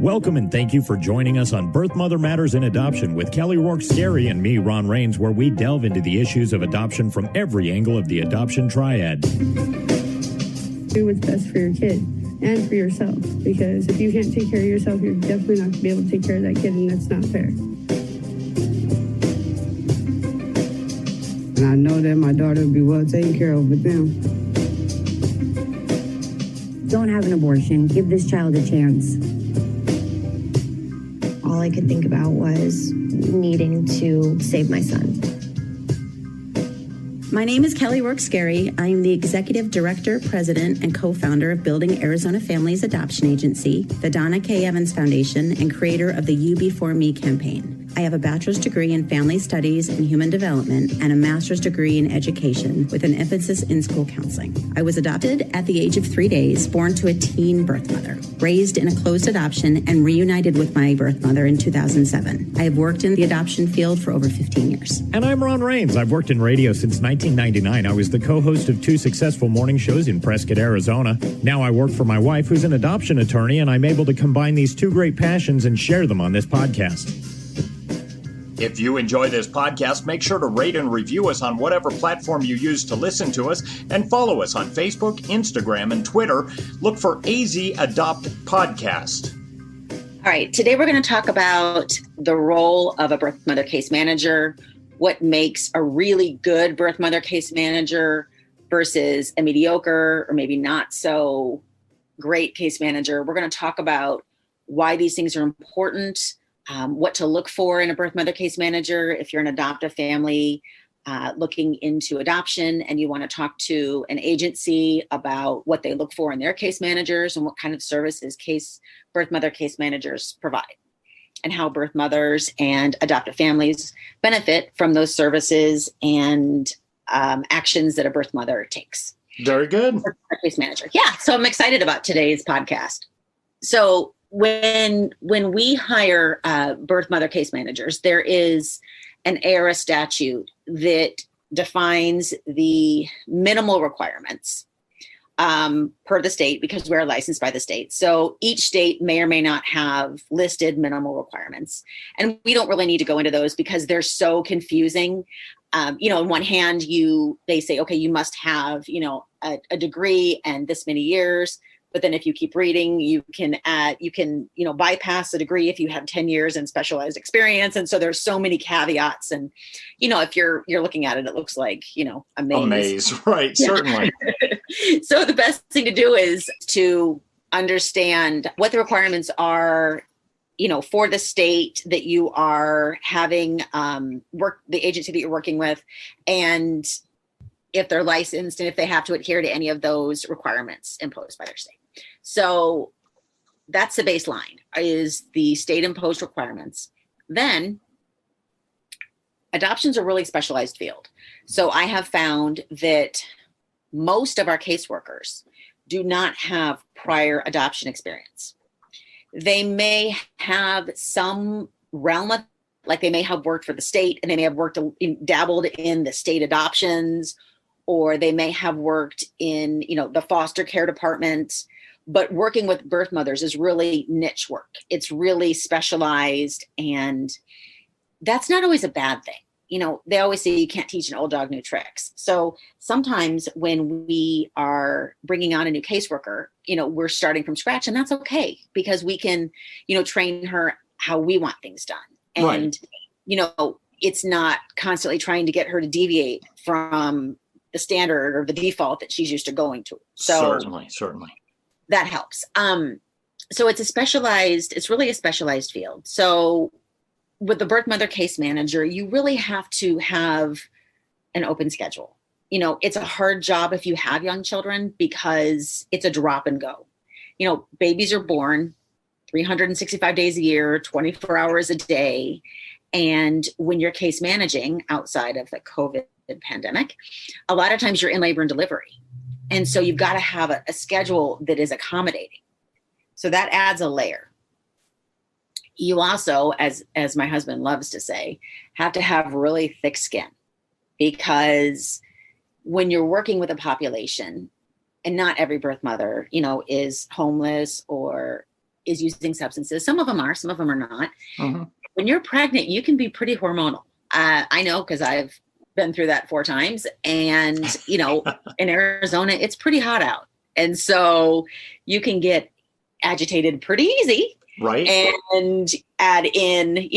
Welcome and thank you for joining us on Birth Mother Matters in Adoption with Kelly Rourke-Scary and me, Ron Rains, where we delve into the issues of adoption from every angle of the adoption triad. Do what's best for your kid and for yourself, because if you can't take care of yourself, you're definitely not going to be able to take care of that kid, and that's not fair. And I know that my daughter will be well taken care of with them. Don't have an abortion. Give this child a chance. All I could think about was needing to save my son. My name is Kelly Rourke-Scary. I am the Executive Director, President, and co-founder of Building Arizona Families Adoption Agency, the Donna K. Evans Foundation, and creator of the You Before Me campaign. I have a bachelor's degree in family studies and human development and a master's degree in education with an emphasis in school counseling. I was adopted at the age of 3 days, born to a teen birth mother, raised in a closed adoption, and reunited with my birth mother in 2007. I have worked in the adoption field for over 15 years. And I'm Ron Rains. I've worked in radio since 1999. I was the co-host of 2 successful morning shows in Prescott, Arizona. Now I work for my wife, who's an adoption attorney, and I'm able to combine these 2 great passions and share them on this podcast. If you enjoy this podcast, make sure to rate and review us on whatever platform you use to listen to us, and follow us on Facebook, Instagram, and Twitter. Look for AZ Adopt Podcast. All right, today we're going to talk about the role of a birth mother case manager, what makes a really good birth mother case manager versus a mediocre or maybe not so great case manager. We're going to talk about why these things are important, what to look for in a birth mother case manager if you're an adoptive family looking into adoption and you want to talk to an agency about what they look for in their case managers and what kind of services birth mother case managers provide, and how birth mothers and adoptive families benefit from those services and actions that a birth mother takes. Very good. Case manager. Yeah. So I'm excited about today's podcast. So when we hire birth mother case managers, there is an ARA statute that defines the minimal requirements per the state, because we're licensed by the state. So each state may or may not have listed minimal requirements. And we don't really need to go into those because they're so confusing. On one hand, they say, okay, you must have, a degree and this many years. But then if you keep reading, you can bypass a degree if you have 10 years in specialized experience. And so there's so many caveats. And, if you're looking at it, it looks like, a maze. A maze, right, yeah. Certainly. So the best thing to do is to understand what the requirements are, for the state that you are having the agency that you're working with, and if they're licensed and if they have to adhere to any of those requirements imposed by their state. So that's the baseline, is the state imposed requirements. Then adoption's a really specialized field. So I have found that most of our caseworkers do not have prior adoption experience. They may have some realm of, like they may have worked for the state and they may have dabbled in the state adoptions, or they may have worked in, the foster care department. But working with birth mothers is really niche work. It's really specialized, and that's not always a bad thing. They always say you can't teach an old dog new tricks. So sometimes when we are bringing on a new caseworker, we're starting from scratch, and that's okay, because we can, train her how we want things done. And, right. It's not constantly trying to get her to deviate from the standard or the default that she's used to going to. So Certainly. That helps. So it's really a specialized field. So with the birth mother case manager, you really have to have an open schedule. It's a hard job if you have young children, because it's a drop and go. Babies are born 365 days a year, 24 hours a day. And when you're case managing outside of the COVID pandemic, a lot of times you're in labor and delivery. And so you've got to have a schedule that is accommodating. So that adds a layer. You also, as my husband loves to say, have to have really thick skin, because when you're working with a population, and not every birth mother, is homeless or is using substances. Some of them are, some of them are not. Mm-hmm. When you're pregnant, you can be pretty hormonal. I know, because I've been through that 4 times. And, in Arizona, it's pretty hot out. And so you can get agitated pretty easy. Right. And add in,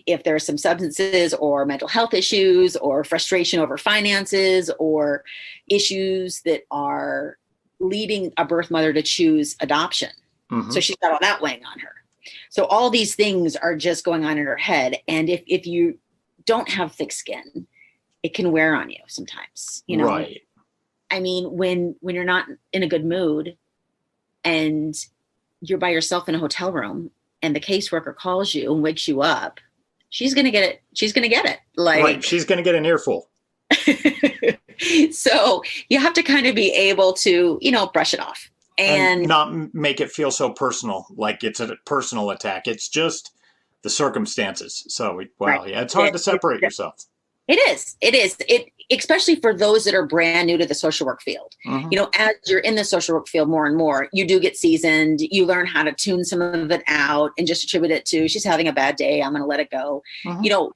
if there's some substances or mental health issues or frustration over finances or issues that are leading a birth mother to choose adoption. Mm-hmm. So she's got all that weighing on her. So all these things are just going on in her head. And if you don't have thick skin, it can wear on you sometimes, Right. I mean, when you're not in a good mood and you're by yourself in a hotel room and the caseworker calls you and wakes you up, she's going to get it. She's going to get it. Right. She's going to get an earful. So you have to kind of be able to, brush it off and not make it feel so personal, like it's a personal attack. It's just the circumstances. So, Right. Yeah, it's hard to separate yourself. It is. It, especially for those that are brand new to the social work field. Mm-hmm. As you're in the social work field more and more, you do get seasoned. You learn how to tune some of it out and just attribute it to, she's having a bad day, I'm going to let it go. Mm-hmm.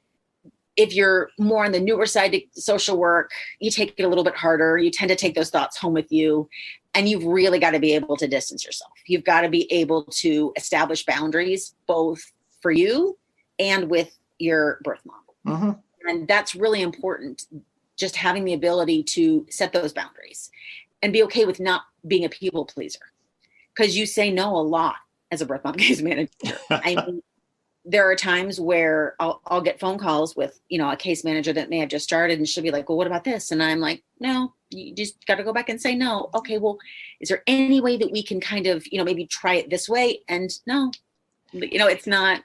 If you're more on the newer side to social work, you take it a little bit harder. You tend to take those thoughts home with you, and you've really got to be able to distance yourself. You've got to be able to establish boundaries, both for you and with your birth mom. Mm-hmm. And that's really important, just having the ability to set those boundaries and be okay with not being a people pleaser, because you say no a lot as a birth mom case manager. I mean, there are times where I'll get phone calls with, a case manager that may have just started, and she'll be like, well, what about this? And I'm like, no, you just got to go back and say no. Okay, well, is there any way that we can kind of, maybe try it this way? And no, it's not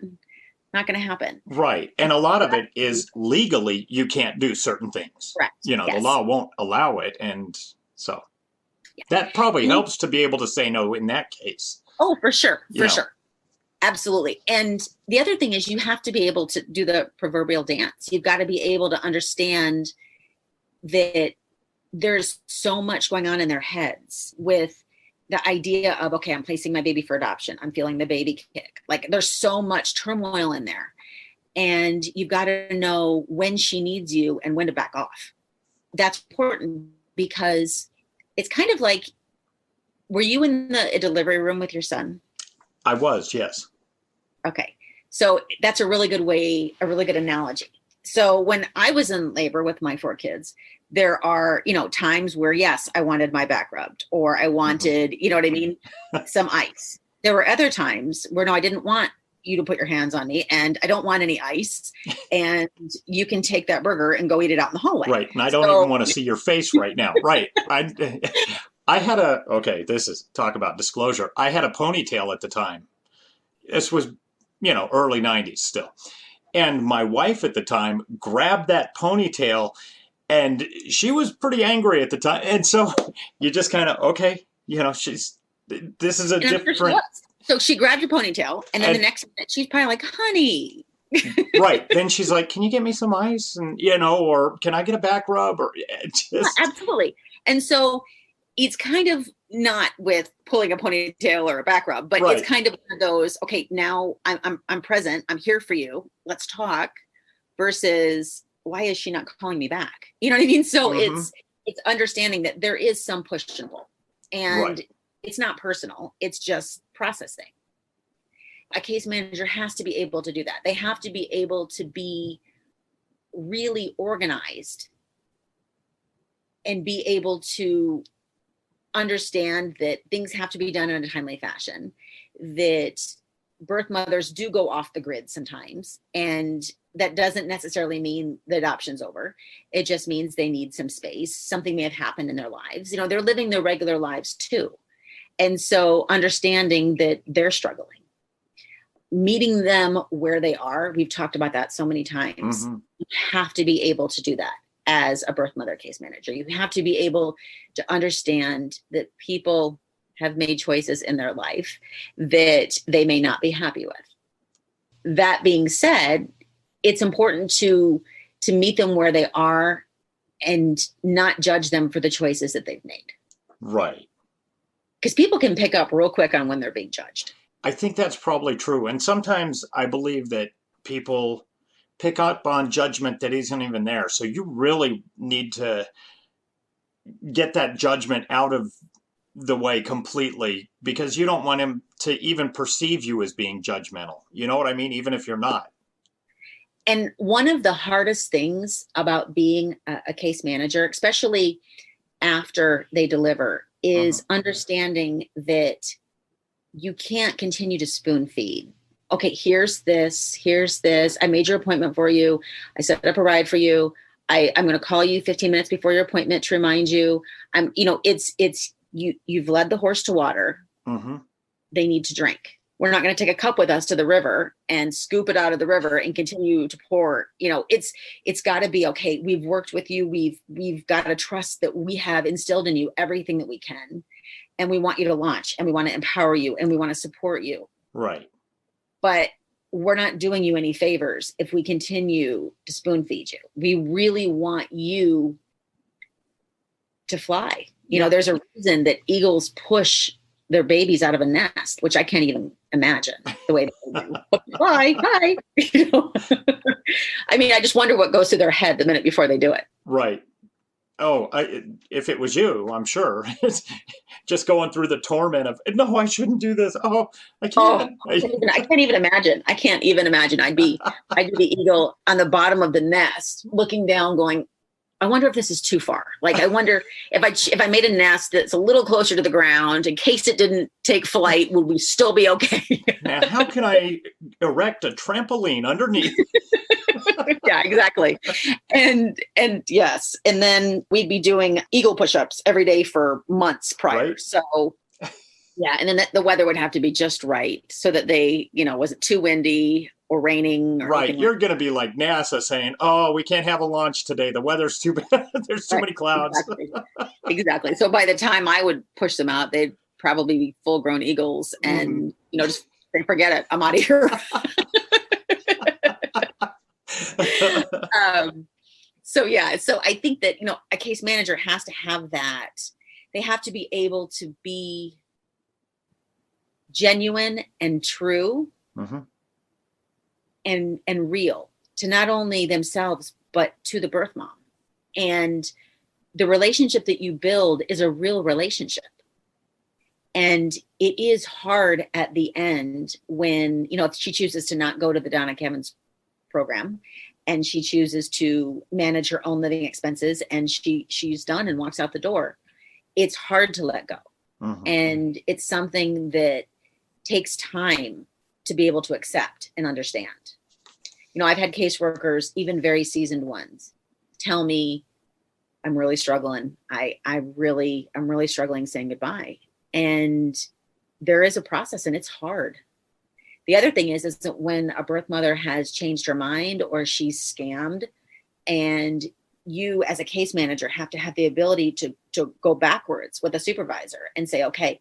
going to happen. Right. And a lot of it is legally, you can't do certain things. Correct. The law won't allow it. And so that probably helps to be able to say no in that case. Oh, for sure. For sure. Absolutely. And the other thing is you have to be able to do the proverbial dance. You've got to be able to understand that there's so much going on in their heads with the idea of, okay, I'm placing my baby for adoption. I'm feeling the baby kick. Like, there's so much turmoil in there. And you've got to know when she needs you and when to back off. That's important, because it's kind of like, were you in the delivery room with your son? I was, yes. Okay. So that's a really good analogy. So when I was in labor with my 4 kids, there are, times where, yes, I wanted my back rubbed, or I wanted, some ice. There were other times where, no, I didn't want you to put your hands on me, and I don't want any ice, and you can take that burger and go eat it out in the hallway. Right. And I don't even want to see your face right now. Right. I had this is talk about disclosure. I had a ponytail at the time. This was, early 90s still. And my wife at the time grabbed that ponytail, and she was pretty angry at the time. And so you just kind of, okay, this is a different. So she grabbed your ponytail, and then the next minute she's probably like, honey. Right. Then she's like, can you get me some ice? And, or can I get a back rub? Or just. Absolutely. And so it's kind of not with pulling a ponytail or a back rub, but It's kind of one of those, okay, now I'm present. I'm here for you. Let's talk, versus why is she not calling me back? You know what I mean? So it's understanding that there is some push and pull, and it's not personal. It's just processing. A case manager has to be able to do that. They have to be able to be really organized and be able to understand that things have to be done in a timely fashion, that birth mothers do go off the grid sometimes. And that doesn't necessarily mean the adoption's over. It just means they need some space. Something may have happened in their lives. They're living their regular lives too. And so understanding that they're struggling, meeting them where they are. We've talked about that so many times. You have to be able to do that as a birth mother case manager. You have to be able to understand that people have made choices in their life that they may not be happy with. That being said, it's important to meet them where they are and not judge them for the choices that they've made. Right. Because people can pick up real quick on when they're being judged. I think that's probably true. And sometimes I believe that people pick up on judgment that isn't even there. So you really need to get that judgment out of the way completely, because you don't want him to even perceive you as being judgmental. You know what I mean? Even if you're not. And one of the hardest things about being a case manager, especially after they deliver, is understanding that you can't continue to spoon feed. Okay, here's this. I made your appointment for you. I set up a ride for you. I'm going to call you 15 minutes before your appointment to remind you. You've led the horse to water. Mm-hmm. They need to drink. We're not going to take a cup with us to the river and scoop it out of the river and continue to pour. It's got to be okay. We've worked with you. We've got to trust that we have instilled in you everything that we can, and we want you to launch, and we want to empower you, and we want to support you. Right. But we're not doing you any favors if we continue to spoon feed you. We really want you to fly. There's a reason that eagles push their babies out of a nest, which I can't even imagine the way they do. Bye. I mean, I just wonder what goes through their head the minute before they do it. Right. Oh, if it was you, I'm sure. Just going through the torment of, no, I shouldn't do this. Oh, I can't. I can't even imagine. I'd be the eagle on the bottom of the nest looking down going, I wonder if this is too far. Like, I wonder if I made a nest that's a little closer to the ground in case it didn't take flight, would we still be okay? Now, how can I erect a trampoline underneath? Yeah, exactly. And yes. And then we'd be doing eagle push-ups every day for months prior. Right. So yeah. And then the weather would have to be just right so that they, wasn't too windy or raining. Or right. You're going to be like NASA saying, oh, we can't have a launch today. The weather's too bad. There's too many clouds. Exactly. So by the time I would push them out, they'd probably be full grown eagles and, just forget it. I'm out of here. So I think that, a case manager has to have that. They have to be able to be genuine and true and real to not only themselves, but to the birth mom. And the relationship that you build is a real relationship. And it is hard at the end when, if she chooses to not go to the Donna Kevin's program and she chooses to manage her own living expenses and she's done and walks out the door, it's hard to let go. And it's something that takes time to be able to accept and understand. I've had caseworkers, even very seasoned ones, tell me, I'm really struggling. I'm really struggling saying goodbye. And there is a process and it's hard. The other thing is that when a birth mother has changed her mind or she's scammed, and you as a case manager have to have the ability to go backwards with a supervisor and say, okay,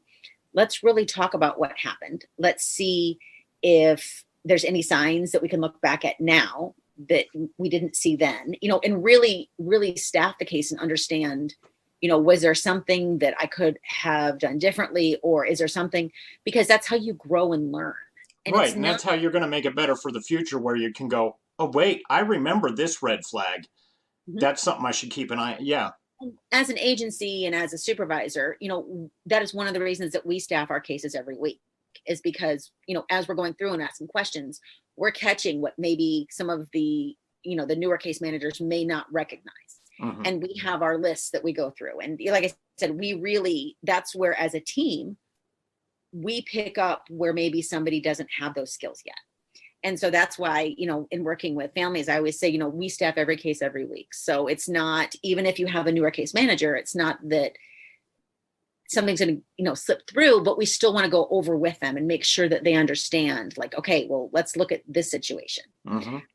let's really talk about what happened. Let's see if there's any signs that we can look back at now that we didn't see then, and really, really staff the case and understand, was there something that I could have done differently, or is there something, because that's how you grow and learn. And right. And that's how you're going to make it better for the future, where you can go, oh, wait, I remember this red flag. That's something I should keep an eye on. Yeah. As an agency and as a supervisor, that is one of the reasons that we staff our cases every week, is because, as we're going through and asking questions, we're catching what maybe some of the, the newer case managers may not recognize. And we have our lists that we go through. And like I said, that's where as a team, we pick up where maybe somebody doesn't have those skills yet. And so that's why, in working with families, I always say, we staff every case every week. So it's not, even if you have a newer case manager, it's not that something's going to, slip through, but we still want to go over with them and make sure that they understand, like, okay, well, let's look at this situation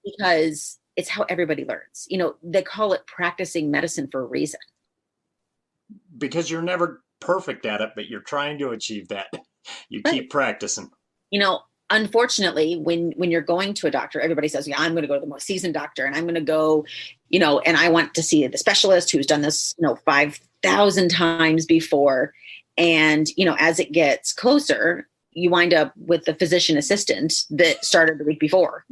because it's how everybody learns. They call it practicing medicine for a reason. Because you're never perfect at it, but you're trying to achieve that. You keep practicing. Unfortunately, when you're going to a doctor, everybody says, I'm going to go to the most seasoned doctor, and I'm going to go, and I want to see the specialist who's done this, 5,000 times before. And, as it gets closer, you wind up with the physician assistant that started the week before.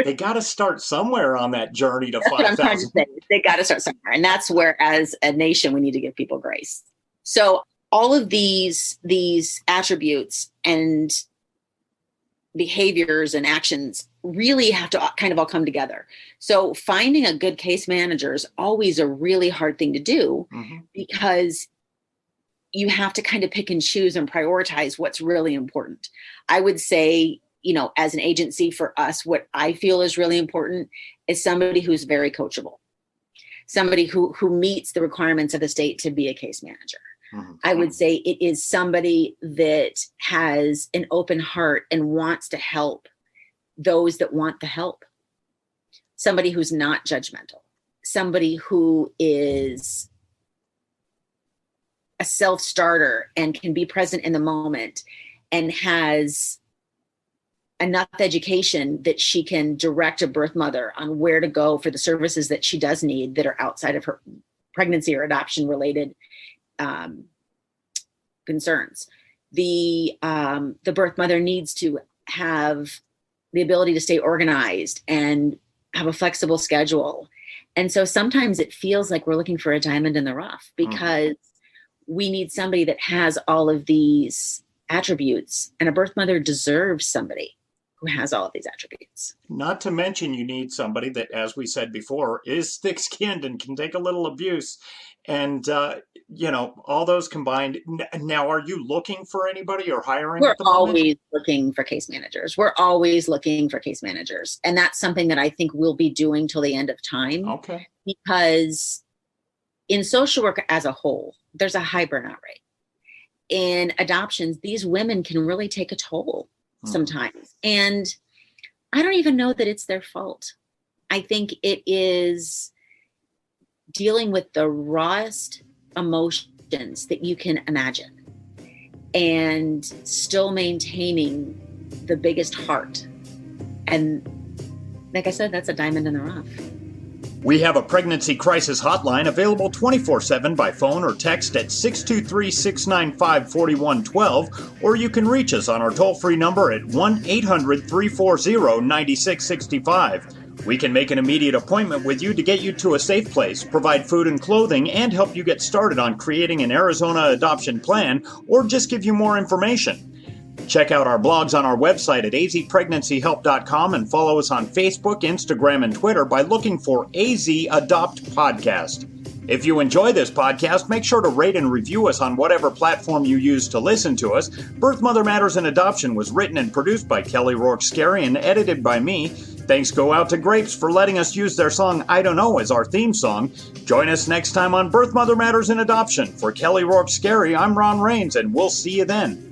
They got to start somewhere on that journey to That's what I'm trying to 5,000. say. They got to start somewhere. And that's where, as a nation, we need to give people grace. So all of these attributes and behaviors and actions really have to kind of all come together. So finding a good case manager is always a really hard thing to do, because you have to kind of pick and choose and prioritize what's really important. I would say, as an agency for us, what I feel is really important is somebody who's very coachable, somebody who meets the requirements of the state to be a case manager. I would say it is somebody that has an open heart and wants to help those that want the help. Somebody who's not judgmental, somebody who is a self-starter and can be present in the moment and has enough education that she can direct a birth mother on where to go for the services that she does need that are outside of her pregnancy or adoption related concerns. The birth mother needs to have the ability to stay organized and have a flexible schedule. And so sometimes it feels like we're looking for a diamond in the rough, because we need somebody that has all of these attributes, and a birth mother deserves somebody who has all of these attributes. Not to mention, you need somebody that, as we said before, is thick-skinned and can take a little abuse. And, all those combined. Now, are you looking for anybody or hiring? We're always looking for case managers. And that's something that I think we'll be doing till the end of time. Okay. Because in social work as a whole, there's a high burnout rate. In adoptions, these women can really take a toll sometimes. And I don't even know that it's their fault. I think it is dealing with the rawest emotions that you can imagine and still maintaining the biggest heart. And like I said, that's a diamond in the rough. We have a pregnancy crisis hotline available 24/7 by phone or text at 623-695-4112, or you can reach us on our toll-free number at 1-800-340-9665. We can make an immediate appointment with you to get you to a safe place, provide food and clothing, and help you get started on creating an Arizona adoption plan, or just give you more information. Check out our blogs on our website at azpregnancyhelp.com and follow us on Facebook, Instagram, and Twitter by looking for AZ Adopt Podcast. If you enjoy this podcast, make sure to rate and review us on whatever platform you use to listen to us. Birth, Mother Matters, and Adoption was written and produced by Kelly Rourke-Scary and edited by me. Thanks go out to Grapes for letting us use their song I Don't Know as our theme song. Join us next time on Birth, Mother Matters, and Adoption. For Kelly Rourke-Scary, I'm Ron Rains, and we'll see you then.